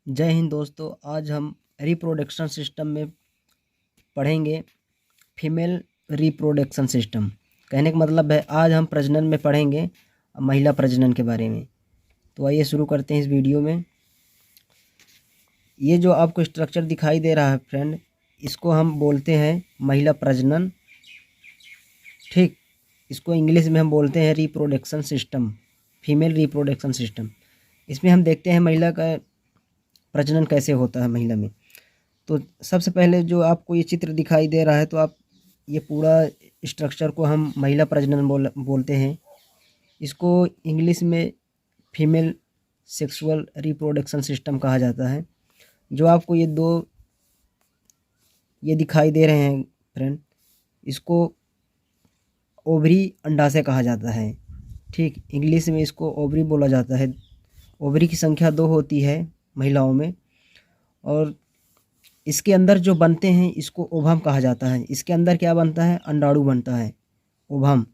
जय हिंद दोस्तों। आज हम रिप्रोडक्शन सिस्टम में पढ़ेंगे फीमेल रिप्रोडक्शन सिस्टम। कहने का मतलब है आज हम प्रजनन में पढ़ेंगे महिला प्रजनन के बारे में। तो आइए शुरू करते हैं इस वीडियो में। ये जो आपको स्ट्रक्चर दिखाई दे रहा है फ्रेंड, इसको हम बोलते हैं महिला प्रजनन। ठीक, इसको इंग्लिश में हम बोलते हैं reproduction system, female reproduction system. इसमें हम देखते हैं महिला का प्रजनन कैसे होता है महिला में। तो सबसे पहले जो आपको ये चित्र दिखाई दे रहा है, तो आप ये पूरा स्ट्रक्चर को हम महिला प्रजनन बोलते हैं। इसको इंग्लिश में फीमेल सेक्सुअल रिप्रोडक्शन सिस्टम कहा जाता है। जो आपको ये दिखाई दे रहे हैं फ्रेंड, इसको ओवरी अंडाशय कहा जाता है। ठीक, इंग्लिश में इसको ओवरी बोला जाता है। ओवरी की संख्या 2 होती है महिलाओं में, और इसके अंदर जो बनते हैं इसको ओवम कहा जाता है। इसके अंदर क्या बनता है? अंडाणु बनता है, ओवम।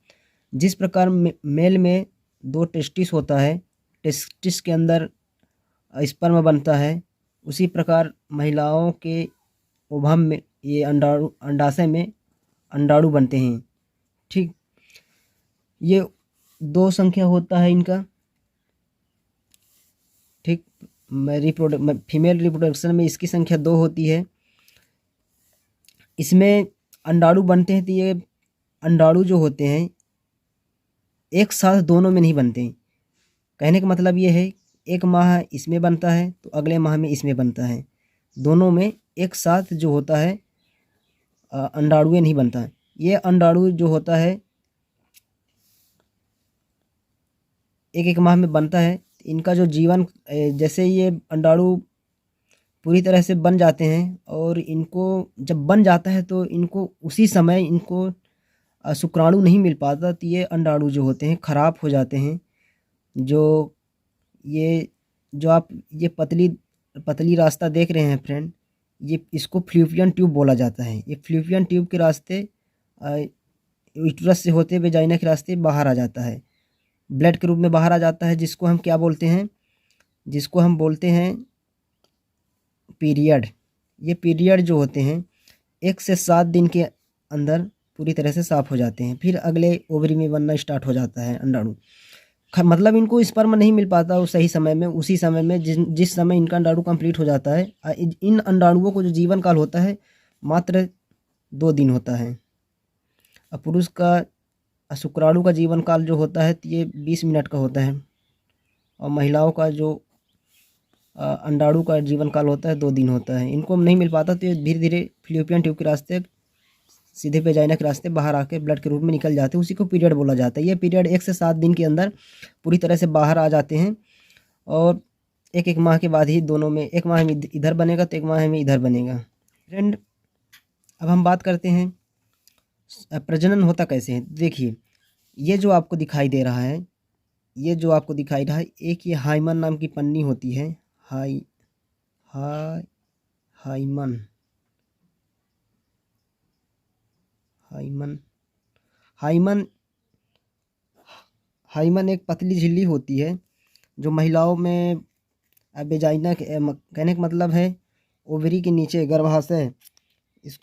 जिस प्रकार मेल में 2 टेस्टिस होता है, टेस्टिस के अंदर स्पर्म बनता है, उसी प्रकार महिलाओं के ओवम में ये अंडाशय में अंडाणु बनते हैं। ठीक, ये 2 संख्या होता है इनका। ठीक, फीमेल रिप्रोडक्शन में इसकी संख्या 2 होती है। इसमें अंडाणु बनते हैं, तो ये अंडाणु जो होते हैं एक साथ दोनों में नहीं बनते। कहने का मतलब ये है, एक माह इसमें बनता है तो अगले माह में इसमें बनता है। दोनों में एक साथ जो होता है अंडाणुएं नहीं बनता है। ये अंडाणु जो होता है एक एक माह में बनता है। इनका जो जीवन, जैसे ये अंडाणु पूरी तरह से बन जाते हैं, और इनको जब बन जाता है तो इनको उसी समय इनको शुक्राणु नहीं मिल पाता, तो ये अंडाणु जो होते हैं ख़राब हो जाते हैं। जो ये जो आप ये पतली पतली रास्ता देख रहे हैं फ्रेंड, ये इसको फ्लूपियन ट्यूब बोला जाता है। ये फ्लूपियन ट्यूब के रास्ते यूट्रस से होते वेजाइना के रास्ते बाहर आ जाता है, ब्लड के रूप में बाहर आ जाता है। जिसको हम क्या बोलते हैं? जिसको हम बोलते हैं पीरियड। ये पीरियड जो होते हैं 1 से 7 दिन के अंदर पूरी तरह से साफ़ हो जाते हैं। फिर अगले ओवरी में बनना स्टार्ट हो जाता है अंडाणु। मतलब इनको स्पर्म नहीं मिल पाता उस सही समय में, उसी समय में जिस समय इनका अंडाणु कंप्लीट हो जाता है। इन अंडाणुओं को जो जीवन काल होता है मात्र 2 दिन होता है। और पुरुष का शुक्राणु का जीवन काल जो होता है तो ये 20 मिनट का होता है, और महिलाओं का जो अंडाणु का जीवन काल होता है 2 दिन होता है। इनको नहीं मिल पाता तो ये धीरे धीरे फ्लूपियन ट्यूब के रास्ते सीधे वेजाइना के रास्ते बाहर आके ब्लड के रूप में निकल जाते हैं। उसी को पीरियड बोला जाता है। ये पीरियड 1 से 7 दिन के अंदर पूरी तरह से बाहर आ जाते हैं, और एक एक माह के बाद ही दोनों में, एक माह में इधर बनेगा तो एक माह में इधर बनेगा। फ्रेंड, अब हम बात करते हैं प्रजनन होता कैसे है। देखिए, ये जो आपको दिखाई दे रहा है, ये जो आपको दिखाई रहा है, एक ये हाइमन नाम की पन्नी होती है। हाइमन हाइमन हाइमन हाइमन एक पतली झिल्ली होती है जो महिलाओं में वेजाइना के कहने का मतलब है ओवरी के नीचे गर्भाशय, इस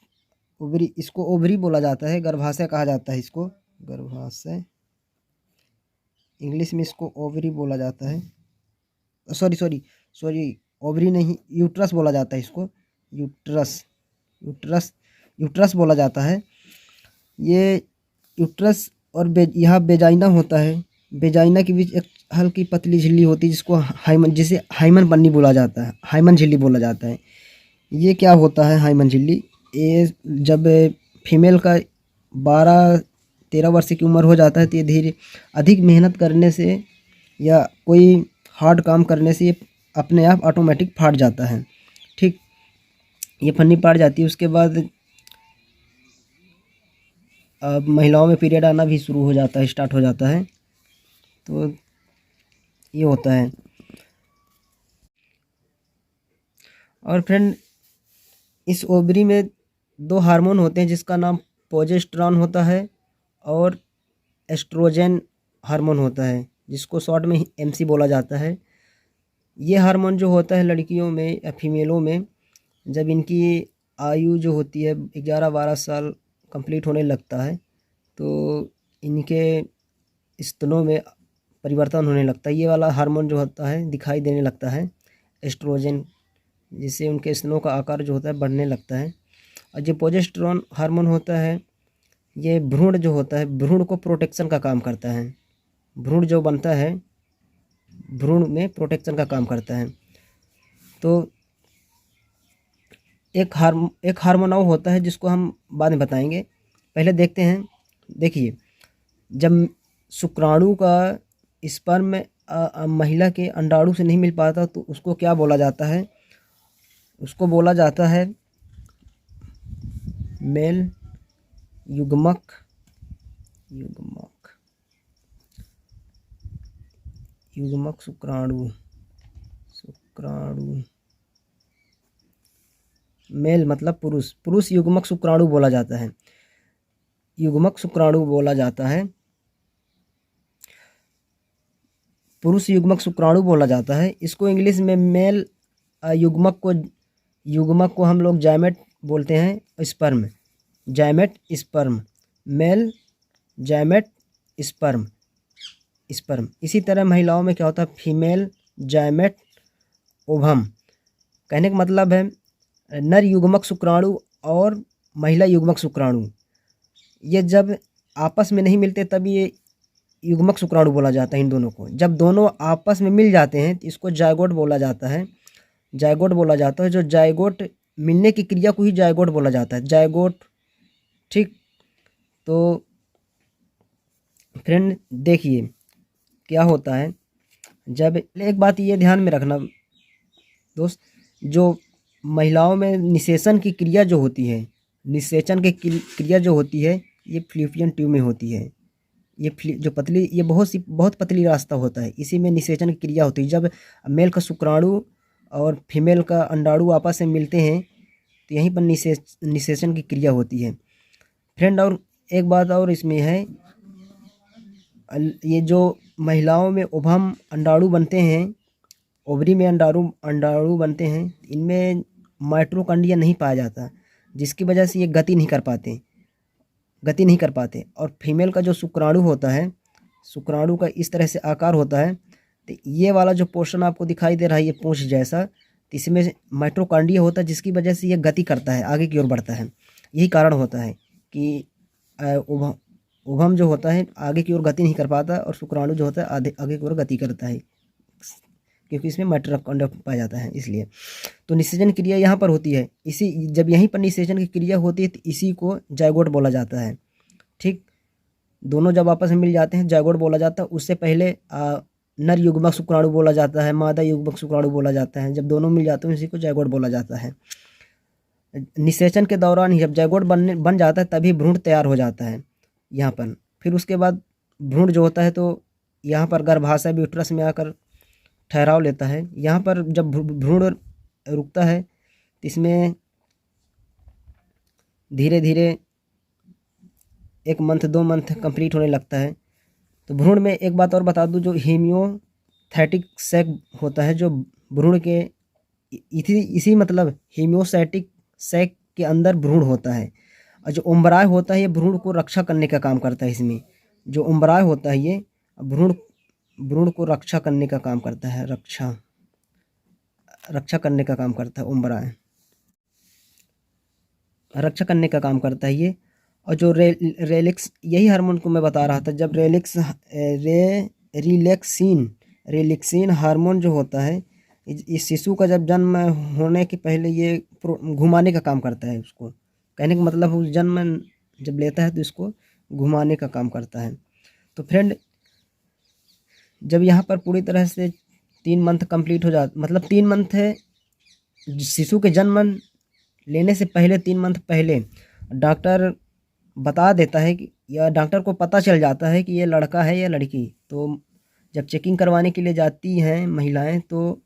ओवरी, इसको ओवरी बोला जाता है, गर्भाशय कहा जाता है इसको, गर्भाशय। इंग्लिश में इसको ओवरी बोला जाता है। सॉरी, ओवरी नहीं, यूट्रस बोला जाता है इसको। यूट्रस बोला जाता है। ये यूट्रस और यहाँ वेजाइना होता है। वेजाइना के बीच एक हल्की पतली झिल्ली होती है जिसको जिसे हाइमन पन्नी बोला जाता है, हाइमन झिल्ली बोला जाता है। ये क्या होता है हाइमन झिल्ली? ये जब फीमेल का 12-13 वर्ष की उम्र हो जाता है तो ये धीरे अधिक मेहनत करने से या कोई हार्ड काम करने से ये अपने आप ऑटोमेटिक फाट जाता है। ठीक, ये पन्नी फाट जाती है। उसके बाद अब महिलाओं में पीरियड आना भी शुरू हो जाता है, स्टार्ट हो जाता है। तो ये होता है। और फ्रेंड, इस ओवरी में 2 हार्मोन होते हैं जिसका नाम प्रोजेस्टेरॉन होता है और एस्ट्रोजन हार्मोन होता है, जिसको शॉर्ट में एमसी बोला जाता है। ये हार्मोन जो होता है लड़कियों में या फीमेलों में, जब इनकी आयु जो होती है 11-12 साल कंप्लीट होने लगता है तो इनके स्तनों में परिवर्तन होने लगता है। ये वाला हार्मोन जो होता है दिखाई देने लगता है एस्ट्रोजन, जिससे उनके स्तनों का आकार जो होता है बढ़ने लगता है। और जो प्रोजेस्टेरोन हार्मोन होता है ये भ्रूण जो होता है, भ्रूण को प्रोटेक्शन का काम करता है। भ्रूण जो बनता है भ्रूण में प्रोटेक्शन का काम करता है। तो एक हार्मोन और होता है जिसको हम बाद में बताएंगे, पहले देखते हैं। देखिए, जब शुक्राणु का स्पर्म महिला के अंडाणु से नहीं मिल पाता तो उसको क्या बोला जाता है? उसको बोला जाता है मेल युग्मक शुक्राणु मेल मतलब पुरुष युग्मक शुक्राणु बोला जाता है। युग्मक शुक्राणु बोला जाता है, पुरुष युग्मक शुक्राणु बोला जाता है। इसको इंग्लिश में मेल युग्मक को हम लोग जाइमेट बोलते हैं। Sperm, gamete sperm, male gamete sperm. इसी तरह महिलाओं में क्या होता है? Female gamete ovum. कहने का मतलब है नर युग्मक शुक्राणु और महिला युग्मक शुक्राणु, ये जब आपस में नहीं मिलते तब ये युग्मक शुक्राणु बोला जाता है इन दोनों को। जब दोनों आपस में मिल जाते हैं तो इसको जायगोट बोला जाता है। जायगोट बोला जाता है, जो जायगोट मिलने की क्रिया को ही जायगोट बोला जाता है। जायगोट, ठीक। तो फ्रेंड देखिए क्या होता है, जब एक बात ये ध्यान में रखना दोस्त, जो महिलाओं में निषेचन की क्रिया जो होती है, निषेचन की क्रिया जो होती है ये फ्लूपियन ट्यूब में होती है। ये जो पतली, ये बहुत पतली रास्ता होता है, इसी में निषेचन की क्रिया होती है। जब मेल का शुक्राणु और फीमेल का अंडाणु आपस में मिलते हैं तो यहीं पर निषेचन की क्रिया होती है फ्रेंड। और एक बात और इसमें है, ये जो महिलाओं में ओवम अंडाणु बनते हैं, ओवरी में अंडाणु बनते हैं, इनमें माइटोकॉन्ड्रिया नहीं पाया जाता, जिसकी वजह से ये गति नहीं कर पाते। और फीमेल का जो शुक्राणु होता है, शुक्राणु का इस तरह से आकार होता है, तो ये वाला जो पोर्शन आपको दिखाई दे रहा है ये पूंछ जैसा, तो इसमें माइटोकॉन्ड्रिया होता है, जिसकी वजह से ये गति करता है, आगे की ओर बढ़ता है। यही कारण होता है कि ओवम जो होता है आगे की ओर गति नहीं कर पाता और शुक्राणु जो होता है आगे की ओर गति करता है, क्योंकि इसमें माइटोकॉन्ड्रिया पाया जाता है इसलिए। तो निषेचन क्रिया यहाँ पर होती है। जब यहीं पर निषेचन की क्रिया होती है तो इसी को जायगोट बोला जाता है, ठीक। दोनों जब आपस में मिल जाते हैं जायगोट बोला जाता है। उससे पहले नर युग्मक शुक्राणु बोला जाता है, मादा युग्मक शुक्राणु बोला जाता है। जब दोनों मिल जाते हैं इसी को जायगोट बोला जाता है। निषेचन के दौरान ही जब जायगोट बन जाता है तभी भ्रूण तैयार हो जाता है यहाँ पर। फिर उसके बाद भ्रूण जो होता है तो यहाँ पर गर्भाशय यूट्रस में आकर ठहराव लेता है। यहाँ पर जब भ्रूण रुकता है तो इसमें धीरे धीरे 1 मंथ 2 मंथ कंप्लीट होने लगता है। तो भ्रूण में एक बात और बता दूं, जो हीमियोथैटिक सैक होता है, जो भ्रूण के इसी मतलब हीमियोसाइटिक सैक के अंदर भ्रूण होता है। और जो उम्बराय होता है ये भ्रूण को रक्षा करने का काम करता है। इसमें जो उम्बराय होता है ये भ्रूण को रक्षा करने का काम करता है, रक्षा करने का काम करता है। उम्बराय रक्षा करने का काम करता है ये। और जो रेलिक्स, यही हार्मोन को मैं बता रहा था, जब रिलैक्सिन हार्मोन जो होता है इस शिशु का जब जन्म होने के पहले ये घुमाने का काम करता है। उसको कहने का मतलब उस जन्म जब लेता है तो इसको घुमाने का काम करता है। तो फ्रेंड जब यहाँ पर पूरी तरह से 3 मंथ कंप्लीट हो जाता, मतलब 3 मंथ है शिशु के जन्म लेने से पहले, 3 मंथ पहले डॉक्टर बता देता है कि, या डॉक्टर को पता चल जाता है कि ये लड़का है या लड़की। तो जब चेकिंग करवाने के लिए जाती हैं महिलाएं तो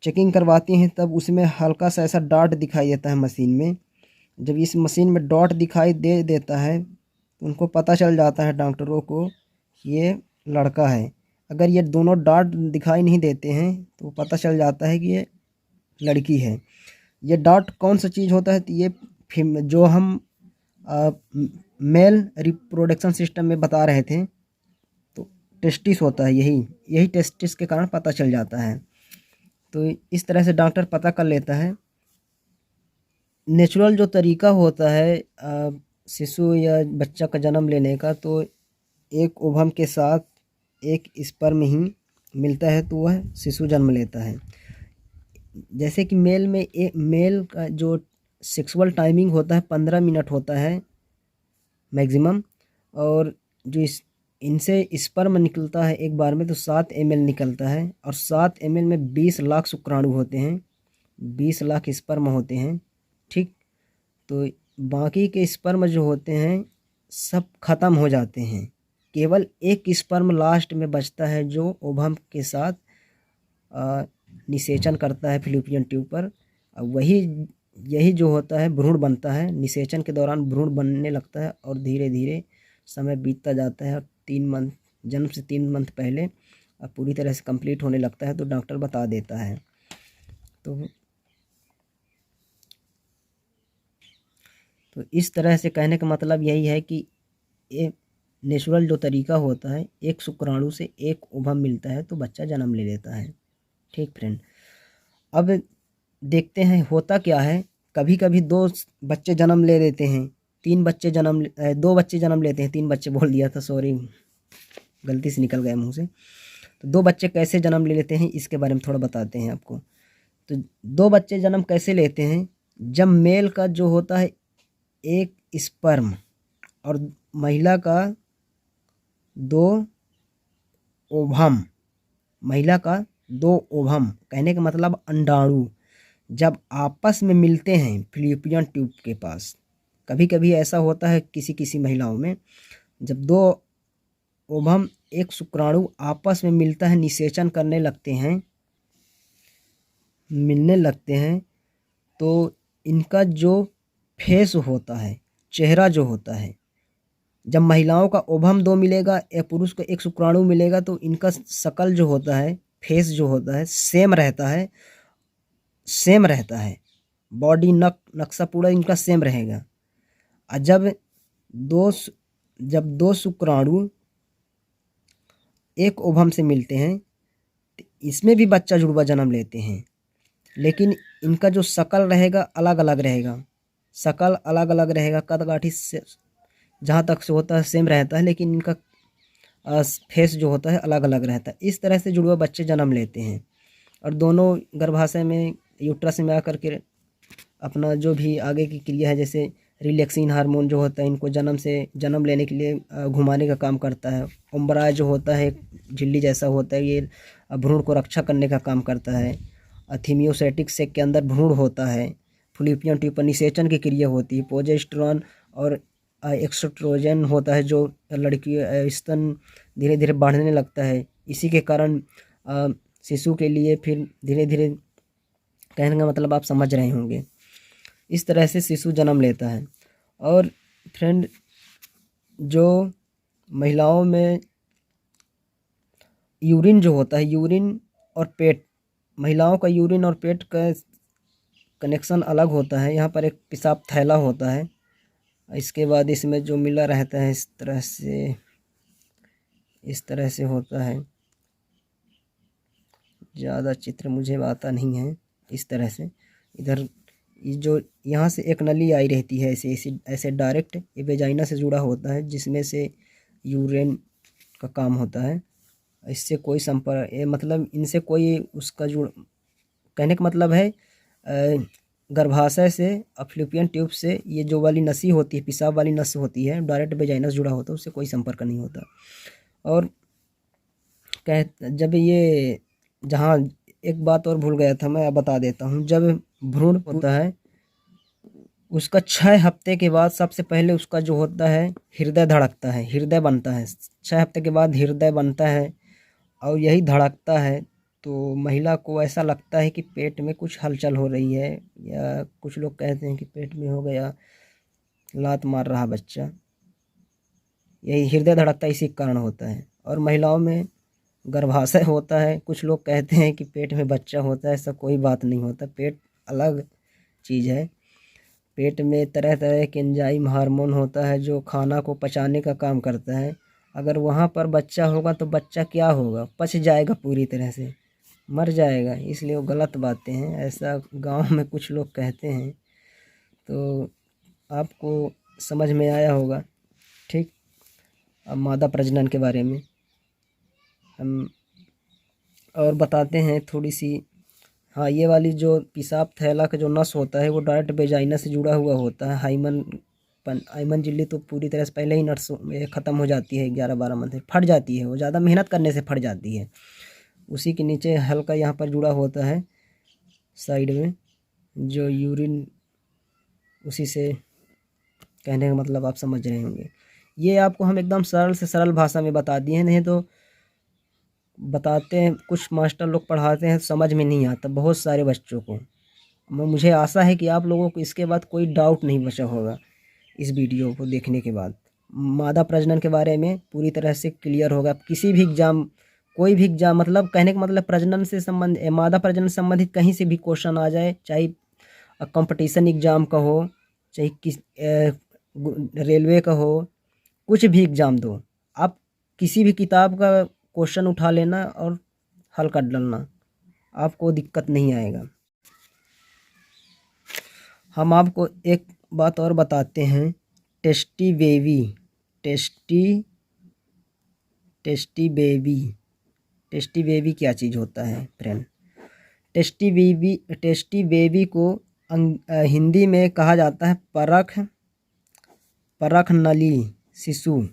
चेकिंग करवाती हैं, तब उसमें हल्का सा ऐसा डॉट दिखाई देता है मशीन में। जब इस मशीन में डॉट दिखाई देता है तो उनको पता चल जाता है डॉक्टरों को ये लड़का है। अगर ये दोनों डॉट दिखाई नहीं देते हैं तो पता चल जाता है कि ये लड़की है। ये डॉट कौन सा चीज़ होता है, तो ये जो हम मेल रिप्रोडक्शन सिस्टम में बता रहे थे, तो टेस्टिस होता है, यही टेस्टिस के कारण पता चल जाता है। तो इस तरह से डॉक्टर पता कर लेता है। नेचुरल जो तरीका होता है शिशु या बच्चा का जन्म लेने का, तो एक ओवम के साथ एक स्पर्म ही मिलता है तो वह शिशु जन्म लेता है। जैसे कि मेल का जो सेक्सुअल टाइमिंग होता है 15 मिनट होता है मैक्सिमम, और जो इनसे स्पर्म निकलता है एक बार में तो 7 ml निकलता है, और 7 ml में 20 लाख शुक्राणु होते हैं, 20 लाख स्पर्म होते हैं। ठीक, तो बाकी के स्पर्म जो होते हैं सब ख़त्म हो जाते हैं, केवल एक स्पर्म लास्ट में बचता है जो ओवम के साथ निषेचन करता है फिलिपियन ट्यूब पर। यही जो होता है भ्रूण बनता है। निषेचन के दौरान भ्रूण बनने लगता है और धीरे धीरे समय बीतता जाता है, और 3 मंथ, जन्म से 3 मंथ पहले अब पूरी तरह से कंप्लीट होने लगता है तो डॉक्टर बता देता है। तो इस तरह से कहने का मतलब यही है कि ये नेचुरल जो तरीका होता है, एक शुक्राणु से एक ओवम मिलता है तो बच्चा जन्म ले लेता है। ठीक फ्रेंड, अब देखते हैं होता क्या है। कभी कभी 2 बच्चे जन्म ले लेते हैं, 2 बच्चे जन्म लेते हैं, 3 बच्चे बोल दिया था, सॉरी गलती से निकल गया मुंह से। तो 2 बच्चे कैसे जन्म ले लेते हैं इसके बारे में थोड़ा बताते हैं आपको। तो 2 बच्चे जन्म कैसे लेते हैं, जब मेल का जो होता है एक स्पर्म और महिला का 2 ओवम, कहने का मतलब अंडाणु जब आपस में मिलते हैं फिलिपियन ट्यूब के पास। कभी कभी ऐसा होता है किसी महिलाओं में, जब 2 ओवम एक शुक्राणु आपस में मिलता है, निषेचन करने लगते हैं, मिलने लगते हैं, तो इनका जो फेस होता है, चेहरा जो होता है, जब महिलाओं का ओवम 2 मिलेगा या पुरुष को एक शुक्राणु मिलेगा तो इनका शकल जो होता है, फेस जो होता है सेम रहता है, बॉडी नक्शा पूरा इनका सेम रहेगा। और जब दो शुक्राणु एक ओवम से मिलते हैं तो इसमें भी बच्चा जुड़वा जन्म लेते हैं, लेकिन इनका जो शकल रहेगा अलग अलग रहेगा, कद काठी से जहाँ तक से होता है सेम रहता है, लेकिन इनका फेस जो होता है अलग अलग रहता है। इस तरह से जुड़वा बच्चे जन्म लेते हैं, और दोनों गर्भाशय में यूट्रस में आकर के अपना जो भी आगे की क्रिया है, जैसे रिलैक्सिन हार्मोन जो होता है इनको जन्म लेने के लिए घुमाने का काम करता है। ओम्बराय जो होता है झिल्ली जैसा होता है, ये भ्रूण को रक्षा करने का काम करता है। थीमियोसेटिक सेक के अंदर भ्रूण होता है। फिलिपियन ट्यूब पर निषेचन की क्रिया होती है। प्रोजेस्टेरॉन और एक्स्ट्रोजन होता है, जो लड़की स्तन धीरे धीरे बढ़ने लगता है। इसी के कारण शिशु के लिए फिर धीरे धीरे, कहने का मतलब आप समझ रहे होंगे, इस तरह से शिशु जन्म लेता है। और फ्रेंड, जो महिलाओं में यूरिन जो होता है, यूरिन और पेट, महिलाओं का यूरिन और पेट का कनेक्शन अलग होता है। यहाँ पर एक पेशाब थैला होता है, इसके बाद इसमें जो मिला रहता है इस तरह से होता है। ज़्यादा चित्र मुझे आता नहीं है। इस तरह से इधर जो यहाँ से एक नली आई रहती है, ऐसे डायरेक्ट ये वेजाइना से जुड़ा होता है, जिसमें से यूरिन का काम होता है। इससे कोई संपर्क, ये मतलब इनसे कोई उसका कहने का मतलब है गर्भाशय से फिलिपियन ट्यूब से ये जो वाली नसी होती है, पेशाब वाली नस होती है, डायरेक्ट वेजाइना से जुड़ा होता है, उससे कोई संपर्क नहीं होता। और जब ये, जहाँ एक बात और भूल गया था मैं, अब बता देता हूँ। जब भ्रूण होता है उसका 6 हफ्ते के बाद सबसे पहले उसका जो होता है हृदय धड़कता है, हृदय बनता है। 6 हफ्ते के बाद हृदय बनता है और यही धड़कता है, तो महिला को ऐसा लगता है कि पेट में कुछ हलचल हो रही है, या कुछ लोग कहते हैं कि पेट में हो गया लात मार रहा बच्चा। यही हृदय धड़कता इसी कारण होता है। और महिलाओं में गर्भाशय होता है। कुछ लोग कहते हैं कि पेट में बच्चा होता है, ऐसा कोई बात नहीं होता। पेट अलग चीज़ है। पेट में तरह तरह के एंजाइम हार्मोन होता है जो खाना को पचाने का काम करता है। अगर वहाँ पर बच्चा होगा तो बच्चा क्या होगा, पच जाएगा, पूरी तरह से मर जाएगा। इसलिए वो गलत बातें हैं, ऐसा गांव में कुछ लोग कहते हैं। तो आपको समझ में आया होगा। ठीक, अब मादा प्रजनन के बारे में हम और बताते हैं थोड़ी सी। हाँ, ये वाली जो पेशाब थैला का जो नस होता है वो डायरेक्ट वेजाइना से जुड़ा हुआ होता है। हाइमन झिल्ली तो पूरी तरह से पहले ही नस ख़त्म हो जाती है, 11-12 मंथ में फट जाती है। वो ज़्यादा मेहनत करने से फट जाती है। उसी के नीचे हल्का यहाँ पर जुड़ा होता है साइड में, जो यूरिन, उसी से कहने का मतलब आप समझ रहे होंगे। ये आपको हम एकदम सरल से सरल भाषा में बता दिए, नहीं तो बताते हैं कुछ मास्टर लोग पढ़ाते हैं समझ में नहीं आता बहुत सारे बच्चों को। मुझे आशा है कि आप लोगों को इसके बाद कोई डाउट नहीं बचा होगा इस वीडियो को देखने के बाद। मादा प्रजनन के बारे में पूरी तरह से क्लियर होगा। किसी भी एग्ज़ाम, कोई भी एग्ज़ाम, मतलब कहने का मतलब प्रजनन से मादा प्रजनन से संबंधित कहीं से भी क्वेश्चन आ जाए, चाहे कंपटीशन एग्ज़ाम का हो, चाहे किस रेलवे का हो, कुछ भी एग्ज़ाम दो, आप किसी भी किताब का क्वेश्चन उठा लेना और हल कर डालना, आपको दिक्कत नहीं आएगा। हम आपको एक बात और बताते हैं, टेस्टी बेबी, टेस्टी बेबी क्या चीज़ होता है फ्रेंड। टेस्टी बेबी को हिंदी में कहा जाता है परख नली शिशु।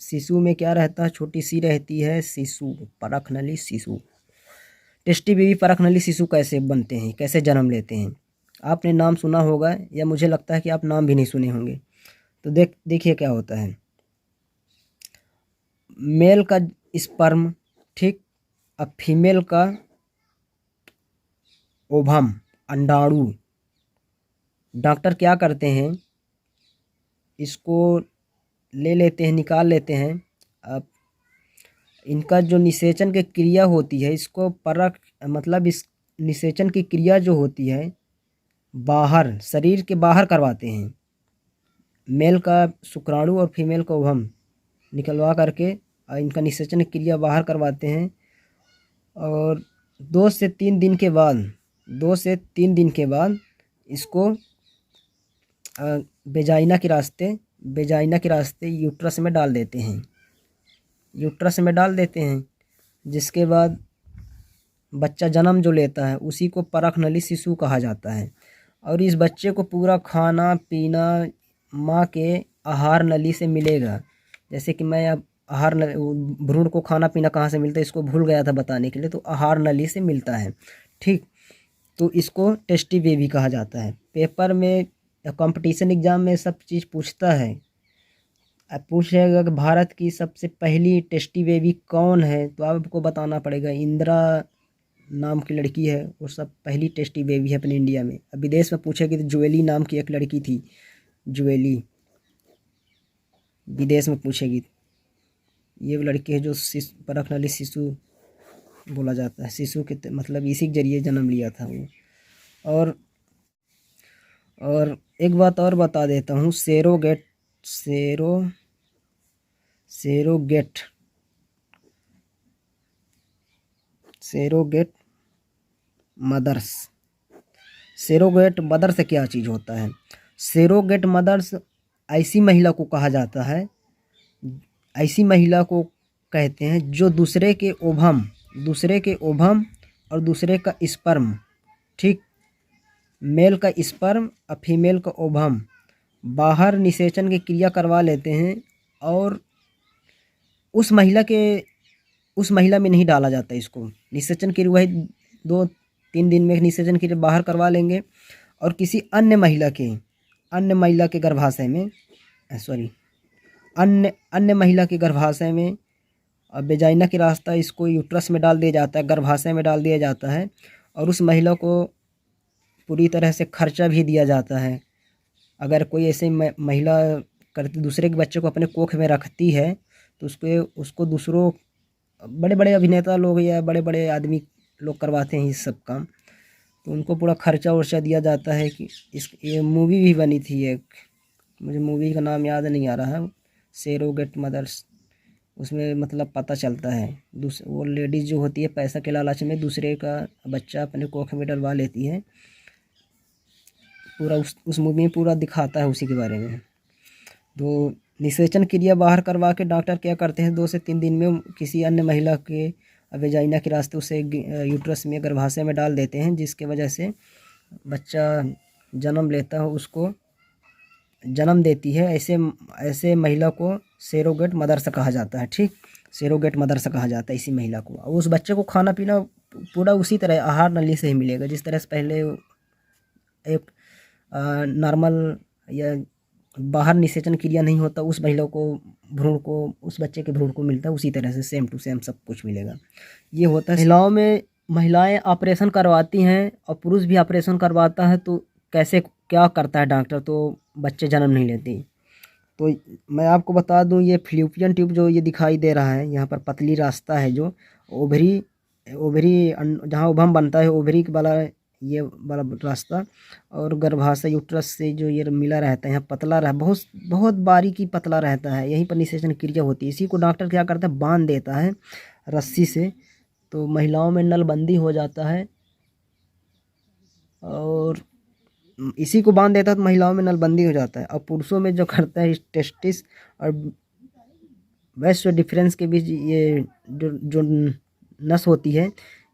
शिशु में क्या रहता है, छोटी सी रहती है शिशु, परख नली शिशु। टेस्टी बेबी परख नली शिशु कैसे बनते हैं, कैसे जन्म लेते हैं। आपने नाम सुना होगा, या मुझे लगता है कि आप नाम भी नहीं सुने होंगे। तो देखिए क्या होता है। मेल का स्पर्म, ठीक, अब फीमेल का ओवम, अंडाणु। डॉक्टर क्या करते हैं, इसको ले लेते हैं, निकाल लेते हैं। अब इनका जो निषेचन की क्रिया होती है, इसको परख मतलब इस निषेचन की क्रिया जो होती है बाहर, शरीर के बाहर करवाते हैं। मेल का शुक्राणु और फीमेल का ओवम निकलवा करके इनका निषेचन की क्रिया बाहर करवाते हैं। और 2 से 3 दिन के बाद इसको वेजाइना के रास्ते यूट्रस में डाल देते हैं। जिसके बाद बच्चा जन्म जो लेता है उसी को परख नली शिशु कहा जाता है। और इस बच्चे को पूरा खाना पीना माँ के आहार नली से मिलेगा। जैसे कि मैं अब भ्रूण को खाना पीना कहाँ से मिलता है इसको भूल गया था बताने के लिए, तो आहार नली से मिलता है। ठीक, तो इसको टेस्टी बेबी कहा जाता है। पेपर में या कंपटीशन एग्ज़ाम में सब चीज़ पूछता है। अब पूछेगा कि भारत की सबसे पहली टेस्टी बेबी कौन है, तो आपको बताना पड़ेगा इंदिरा नाम की लड़की है, वो सब पहली टेस्टी बेबी है अपने इंडिया में। अब विदेश में पूछेगी तो जुएली नाम की एक लड़की थी, जुएली, विदेश में पूछेगी। ये वो लड़की है जो परख नली शिशु बोला जाता है। शिशु के मतलब इसी के जरिए जन्म लिया था वो। और एक बात और बता देता हूँ, सेरोगेट मदर्स से क्या चीज़ होता है। सेरोगेट मदर्स ऐसी महिला को कहा जाता है, ऐसी महिला को कहते हैं जो दूसरे के ओवम और दूसरे का स्पर्म, ठीक, मेल का स्पर्म और फीमेल का ओवम बाहर निषेचन की क्रिया करवा लेते हैं और उस महिला में नहीं डाला जाता। इसको निषेचन की वही 2-3 दिन में निषेचन की बाहर करवा लेंगे और किसी अन्य महिला के गर्भाशय में अन्य महिला के गर्भाशय में वेजाइना के रास्ता इसको यूट्रस में डाल दिया जाता है, गर्भाशय में डाल दिया जाता है। और उस महिला को पूरी तरह से खर्चा भी दिया जाता है। अगर कोई ऐसे महिला करती दूसरे के बच्चे को अपने कोख में रखती है तो उसको दूसरों बड़े बड़े अभिनेता लोग या बड़े बड़े आदमी लोग करवाते हैं ये सब काम। तो उनको पूरा खर्चा वर्चा दिया जाता है कि ये मूवी भी बनी थी एक, मुझे मूवी का नाम याद नहीं आ रहा है, सरोगेट मदर्स। उसमें मतलब पता चलता है वो लेडीज़ जो होती है पैसा के लालच में दूसरे का बच्चा अपने कोख में डलवा लेती है। पूरा उस मूवी में पूरा दिखाता है उसी के बारे में। तो निषेचन क्रिया बाहर करवा के डॉक्टर क्या करते हैं, 2 से 3 दिन में किसी अन्य महिला के वेजाइना के रास्ते उसे यूट्रस में गर्भाशय में डाल देते हैं, जिसके वजह से बच्चा जन्म लेता है, उसको जन्म देती है। ऐसे महिला को सरोगेट मदर्स कहा जाता है। ठीक, सरोगेट मदर्स कहा जाता है इसी महिला को। और उस बच्चे को खाना पीना पूरा उसी तरह आहार नली से ही मिलेगा जिस तरह से पहले एक नॉर्मल या बाहर निषेचन क्रिया नहीं होता उस महिला को भ्रूण को, उस बच्चे के भ्रूण को मिलता है, उसी तरह से सेम टू सेम सब कुछ मिलेगा। ये होता है महिलाएं ऑपरेशन करवाती हैं और पुरुष भी ऑपरेशन करवाता है, तो कैसे क्या करता है डॉक्टर, तो बच्चे जन्म नहीं लेते। तो मैं आपको बता दूं, ये फ्लूपियन ट्यूब जो ये दिखाई दे रहा है, यहाँ पर पतली रास्ता है जो ओवरी जहाँ उभम बनता है ओवरी वाला, ये वाला रास्ता, और गर्भाशय यूट्रस से जो ये मिला रहता है यहाँ पतला बहुत बहुत बारीकी पतला रहता है, यहीं पर निषेचन क्रिया होती है। इसी को डॉक्टर क्या करता है, बांध देता है रस्सी से, तो महिलाओं में नलबंदी हो जाता है। और इसी को बांध देता है तो महिलाओं में नलबंदी हो जाता है। और पुरुषों में जो करता है टेस्टिस और वेस्ट डिफरेंस के बीच ये जो नस होती है,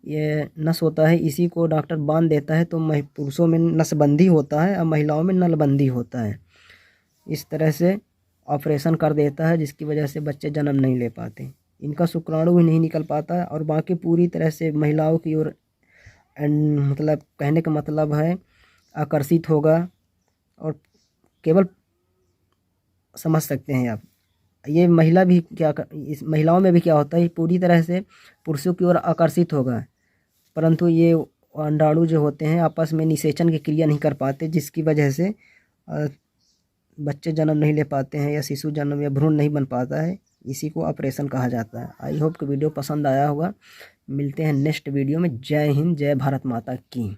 ये नस होता है, इसी को डॉक्टर बांध देता है, तो पुरुषों में नसबंदी होता है और महिलाओं में नलबंदी होता है। इस तरह से ऑपरेशन कर देता है, जिसकी वजह से बच्चे जन्म नहीं ले पाते, इनका शुक्राणु भी नहीं निकल पाता और बाकी पूरी तरह से महिलाओं की ओर मतलब कहने का मतलब है आकर्षित होगा। और केवल समझ सकते हैं आप, ये महिला भी इस महिलाओं में भी क्या होता है, पूरी तरह से पुरुषों की ओर आकर्षित होगा, परंतु ये अंडाणु जो होते हैं आपस में निषेचन की क्रिया नहीं कर पाते, जिसकी वजह से बच्चे जन्म नहीं ले पाते हैं या शिशु जन्म या भ्रूण नहीं बन पाता है। इसी को ऑपरेशन कहा जाता है। आई होप कि वीडियो पसंद आया होगा। मिलते हैं नेक्स्ट वीडियो में। जय हिंद, जय भारत माता की।